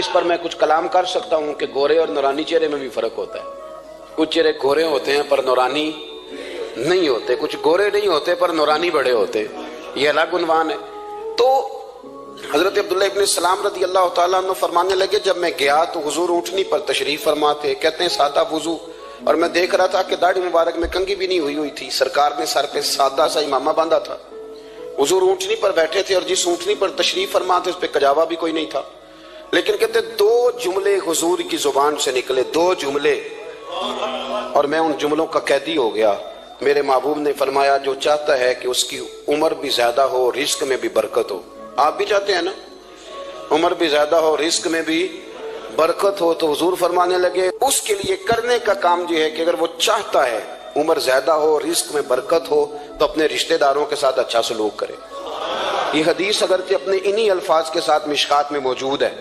اس پر میں کچھ کلام کر سکتا ہوں کہ گورے اور نورانی چہرے میں بھی فرق ہوتا ہے. کچھ چہرے گورے ہوتے ہیں پر نورانی نہیں ہوتے، کچھ گورے نہیں ہوتے پر نورانی بڑے ہوتے، یہ الگ عنوان ہے. تو حضرت عبداللہ ابن السلام رضی اللہ تعالیٰ عنہ فرمانے لگے جب میں گیا تو حضور اونٹنی پر تشریف فرما تھے، کہتے ہیں سادہ وضو، اور میں دیکھ رہا تھا کہ داڑھی مبارک میں کنگھی بھی نہیں ہوئی تھی، سرکار نے سر پہ سادہ سا امامہ باندھا تھا. حضور اونٹنی پر بیٹھے تھے اور جس اونٹنی پر تشریف فرما تھے اس پہ کجاوا بھی کوئی نہیں تھا، لیکن کہتے دو جملے حضور کی زبان سے نکلے، دو جملے، اور میں ان جملوں کا قیدی ہو گیا. میرے محبوب نے فرمایا جو چاہتا ہے کہ اس کی عمر بھی زیادہ ہو، رزق میں بھی برکت ہو، آپ بھی چاہتے ہیں نا عمر بھی زیادہ ہو، رزق میں بھی برکت ہو، تو حضور فرمانے لگے اس کے لیے کرنے کا کام یہ ہے کہ اگر وہ چاہتا ہے عمر زیادہ ہو، رزق میں برکت ہو، تو اپنے رشتہ داروں کے ساتھ اچھا سلوک کرے. یہ حدیث اگرچہ اپنے انہی الفاظ کے ساتھ مشکات میں موجود ہے،